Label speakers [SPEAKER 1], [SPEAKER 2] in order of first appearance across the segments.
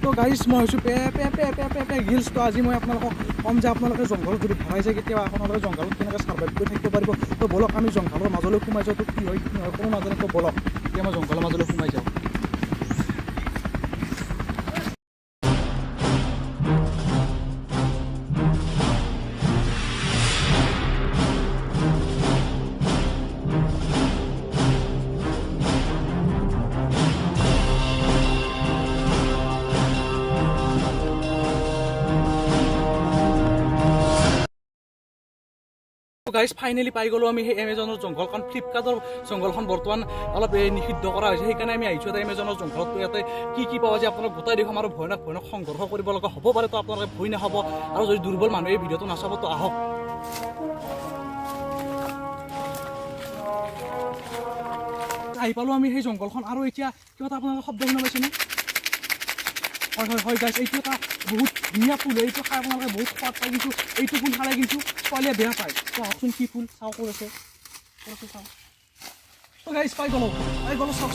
[SPEAKER 1] তো গাইজ মই হৈছোঁ গিলছ। তো আজি মই আপোনালোকক ক'ম যে আপোনালোকে জংঘলত যদি ভৰাই যায় কেতিয়াবা আপোনালোকে জংঘলত কেনেকৈ ছাৰ্ভাইভ কৰি থাকিব পাৰিব। তো বলক আমি জংঘলৰ মাজলৈ সোমাই যাওঁ। তো কি হয় কোনো নাজানে। তো বলক এতিয়া মই জংঘলৰ মাজলৈ সোমাই যাওঁ। গাইজ ফাইনেলি পাই গ'লোঁ আমি সেই এমেজনৰ জংঘলখন। ফ্লিপকাৰ্টৰ জংঘলখন বৰ্তমান অলপ নিষিদ্ধ কৰা হৈছে, সেইকাৰণে আমি আহিছোঁ এটা এমেজনৰ জংঘলত। ইয়াতে কি পোৱা যায় আপোনালোক গোটাই দেখুৱাম আৰু ভয়ানক সংঘৰ্ষ কৰিব লগা হ'ব পাৰে। তো আপোনালোকে ভয় নাখাব, আৰু যদি দুৰ্বল মানুহে এই ভিডিঅ'টো নাচাব তো আহক। আহি পালোঁ আমি সেই জংঘলখন। আৰু এতিয়া কিবা এটা আপোনালোকে শব্দ শুনা পাইছেনে? হয় গাইজ, এইটো এটা বহুত ধুনীয়া ফুল। এইটো খাই আপোনালোকে বহুত সোৱাদ পায়, কিন্তু এইটো ফুল খালে কিন্তু ছোৱালীয়ে বেয়া পায়। তো আহকচোন কি ফুল চাওঁ, ক'ত আছে চাওঁ। তো গাইজ পাই গ'লোঁ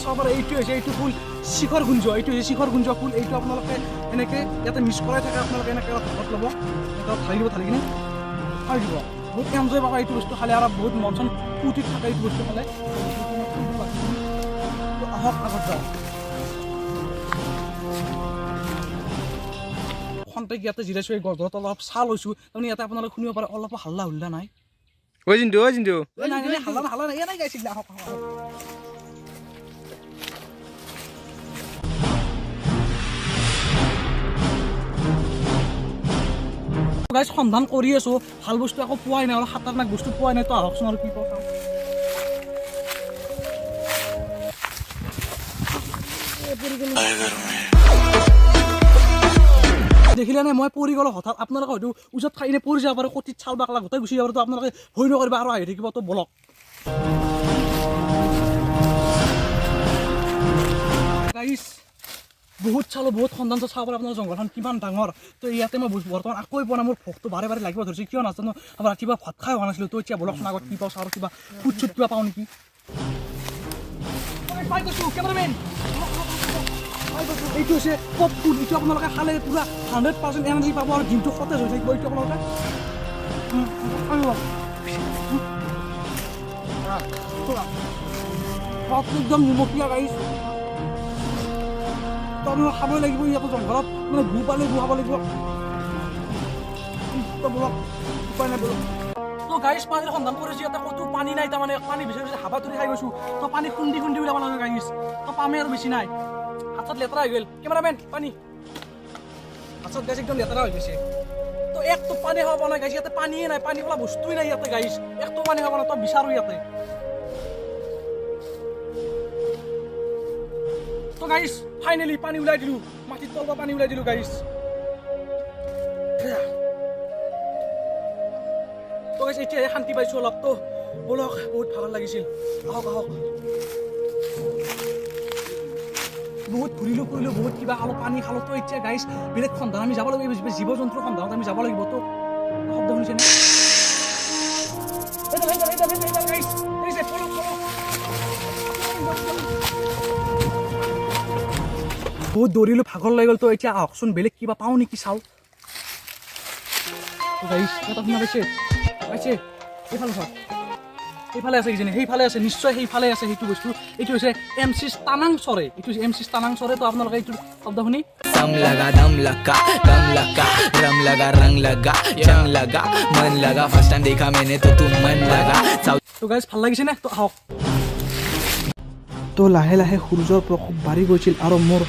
[SPEAKER 1] চাব পাৰে। এইটো হৈছে এইটো ফুল শিখৰ গুঞ্জ। এইটো হৈছে শিখৰ গুঞ্জ ফুল। এইটো আপোনালোকে এনেকৈ ইয়াতে মিক্স কৰাই থাকে। আপোনালোকে এনেকৈ ভাগত ল'ব, এনেকৈ ঢালি কিনে খাই দিব। বহুত এনজয় পাবা এইটো বস্তু খালে, আৰু বহুত মন চন ফূৰ্তিত থাকে এইটো বস্তু খালে। তো আহক আগত যাওঁ। খন্তেক ইয়াতে জিৰাইছোঁ, এই গছডালত অলপ চাহ লৈছোঁ। তাৰমানে ইয়াতে আপোনালোকে শুনিব পাৰে অলপ হাল্লা হুল্লা নাই।
[SPEAKER 2] জিন্তু
[SPEAKER 1] হাল্লা নাই, নাই গাইছিল। আহক গাইজ সন্ধান কৰি আছোঁ, ভাল বস্তু একো পোৱাই নাই, অলপ খাতাৰনাক বস্তু পোৱাই নাই। তো আহকচোন আৰু কি পাওঁ চাওঁ। দেখিলে নে মই পৰি গ'লোঁ হঠাৎ। আপোনালোকে হয়তো ওচৰত খাই পৰি যাব পাৰে, কটিত চাল বাকলা গোটাই গুচি যাব পাৰে। তো আপোনালোকে ভয় নকৰিব আৰু আহি থাকিব। তো বলক গাইজ, বহুত চালোঁ, বহুত সন্ধান চাব পাৰে আপোনাৰ জংঘলখন কিমান ডাঙৰ। তো ইয়াতে মই বৰ্তমান আকৌ পোৱা নাই। মোৰ ভোকটো বাৰে লাগিব ধৰিছে, কিয় নাজানো। আমাৰ ৰাতিপুৱা ভাত খাই হোৱা নাছিলোঁ। তো এতিয়া বলকচোন আগত কি পাওঁ চাওঁ, আৰু কিবা ফুট চুট কিবা পাওঁ নেকি। এইটো হৈছে পপ ফুড। এইটো আপোনালোকে খালে পুৰা 100% এনাৰ্জি পাব, আৰু দিনটো সতেজ হৈ থাকিব। এইটো আপোনালোকে একদম নিমখীয়া গাইজ। তো আপোনালোকে খাবই লাগিব। ইয়াতে জংঘলত মানে গু পালে গু খাব লাগিব। বলক উপায় নাই, বলক। তো গাইজ পানীৰ সন্ধান কৰিছোঁ, ইয়াতে ক'তো পানী নাই। তাৰমানে পানী বিচাৰি হাবা তুলি খাই গৈছোঁ। তো পানী খুন্দি উলাব লাগে গাইজ। তো পামেই আৰু বেছি নাই। হাতত লেতেৰা হৈ গ'ল। কেমেৰামেন পানী হাতত গাইজ একদম লেতেৰা হৈ গৈছে। তো একটো পানী খাব পৰা নাই গাইজ। ইয়াতে পানীয়ে নাই, পানী খোলা বস্তুৱেই নাই ইয়াতে গাইজ। একটো পানী খাব নাই। তো বিচাৰোঁ ইয়াতে। তো গাইজ ফাইনেলি পানী ওলাই দিলোঁ, মাটিৰ তলৰ পৰা পানী ওলাই দিলোঁ গাইজ। তো গাইজ এতিয়া শান্তি পাইছোঁ অলপ। তো বলক, বহুত ভাল লাগিছিল। আহক বহুত ঘূৰিলোঁ ফুৰিলোঁ, বহুত কিবা খালোঁ, পানী খালোঁ। তো এতিয়া গাইজ বেলেগ সন্ধান আমি যাব লাগিব, জীৱ জন্তুৰ সন্ধানত আমি যাব লাগিব। তো শব্দ শুনিছেনে? বহুত দৌৰিলোঁ, ভাগৰ লাগি গ'ল। তো এতিয়া আহকচোন বেলেগ কিবা পাওঁ নেকি চাওঁ। গাইজ এটা শুনা পাইছে এইফালে চাওক, এইফালে আছে কিজানি, সেইফালে আছে নিশ্চয়, সেইফালে আছে সেইটো বস্তু। এইটো হৈছে MC স্তানাং চৰে। এইটো MC স্তানাং চৰে। তো আপোনালোকে এইটো শব্দ শুনি
[SPEAKER 2] दम लगा रम लगा रंग लगा जंग लगा मन लगा फर्स्ट टाइम देखा मैंने तो तुम मन लगा।
[SPEAKER 1] তো গাইজ ভাল লাগিছে নে? তো আহক। তো লাহে লাহে সূৰ্যৰ প্ৰকোপ বাঢ়ি গৈছিল, আৰু মোৰ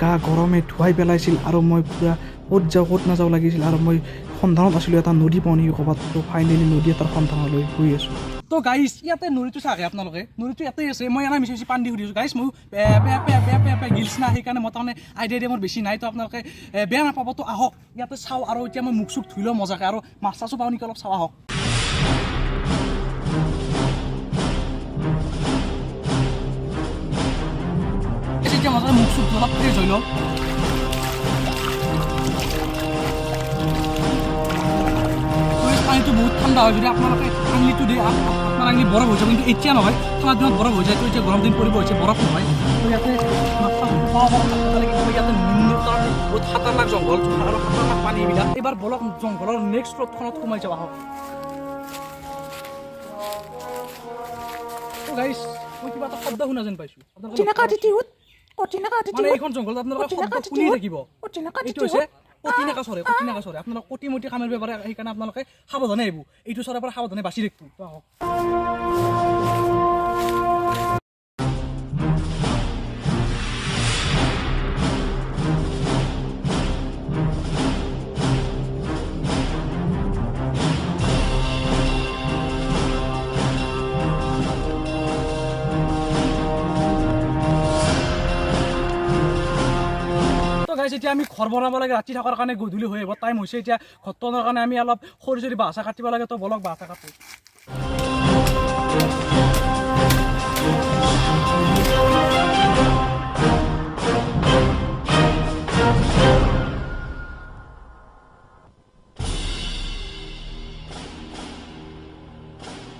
[SPEAKER 1] গা গৰমে ধুৱাই পেলাইছিল, আৰু মই পুৰা ক'ত যাওঁ ক'ত নাযাওঁ লাগিছিল। আৰু মই সন্ধানত আছিলোঁ এটা নদী পাওঁ নেকি ক'ৰবাত। তো ফাইনেলি নদী এটাৰ সন্ধানলৈ গৈ আছোঁ। তো গাইজ ইয়াতে নদীটো চাগে আপোনালোকে, নদীটো ইয়াতেই আছে। মই এনে মিছি পানী দি সুধিছোঁ গাইজ। মই গিলছ না, সেইকাৰণে মই তাৰমানে আইডিয়া মোৰ বেছি নাই। তো আপোনালোকে বেয়া নাপাব। তো আহক ইয়াতে চাওঁ, আৰু এতিয়া মই মুখ চুখ ধুই লওঁ মজাকৈ, আৰু মাছ চাছো পাওঁ নেকি অলপ চাওঁ। আহক এতিয়া মজাকৈ মুখ চুখ অলপ ফ্ৰেছ হৈ লওঁ। পানীটো বহুত ঠাণ্ডা হয়। যদি আপোনালোকে আঙুলিটো দিয়ে আপোনাৰ আঙুলি বৰফ হৈ যাব, কিন্তু এতিয়া নহয়, ঠাণ্ডা দিনত বৰফ হৈ যায়। তো এতিয়া গৰম দিন পৰিব হৈছে, বৰফ নহয়। তো ইয়াতে মাছ পাব লাগিব। ইয়াতে বহুত খাতাৰনাক জংঘল আৰু খাতাৰনাক পানী এইবিলাক এইবাৰ বলক জংঘলৰ নেক্সট প্লটখনত সোমাই যাওঁ আহক গাইছ মই কিবা এটা শব্দ শুনা যেন পাইছোঁ মানে এইখন জংঘলত আপোনালোকে শব্দ শুনি থাকিব এইটো হৈছে কটিনাকা চৰে আপোনালোক কটিমটি কামেৰ ব্যৱহাৰ সেইকাৰণে আপোনালোকে সাৱধানে আহিব এইটো চৰাৰ পৰা সাৱধানে বাচি থাকিব তো আহক এতিয়া আমি ঘৰ বনাব লাগে ৰাতি থকাৰ কাৰণে গধূলি হৈ আহিব টাইম হৈছে এতিয়া ঘৰটো বনোৱাৰ কাৰণে আমি অলপ সৰু সৰু বাঁহ কাটিব লাগে তো বলক বাঁহ কাটো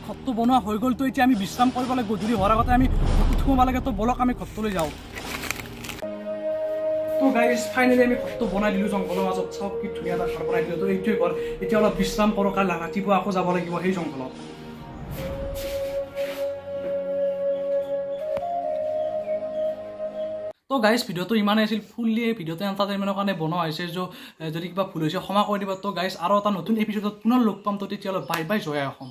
[SPEAKER 1] ঘৰটো বনোৱা হৈ গ'ল তো এতিয়া আমি বিশ্ৰাম কৰিব লাগে গধূলি হোৱাৰ আগতে আমি ঘৰটো থ'ব লাগে তো বলক আমি ঘৰটোলৈ যাওঁ তো গাইজ ফাইনেলি আমি ঘৰটো বনাই দিলোঁ জংঘলৰ মাজত চাওক কি ধুনীয়া এটা ঘৰ বনাই দিলোঁ তো এইটোৱে ঘৰ এতিয়া অলপ বিশ্ৰাম কৰোঁ কালি ৰাতিপুৱা আকৌ যাব লাগিব সেই জংঘলত তো গাইজ ভিডিঅ'টো ইমানেই আছিল ফুল্লি এই ভিডিঅ'টো এণ্টাৰটেইনমেণ্টৰ কাৰণে বনোৱা হৈছে যদি কিবা ভুল হৈছে ক্ষমা কৰি দিবা তো গাইজ আৰু এটা নতুন এপিছডত পুনৰ লগ পাম তো তেতিয়ালৈ বাই বাই জয় অসম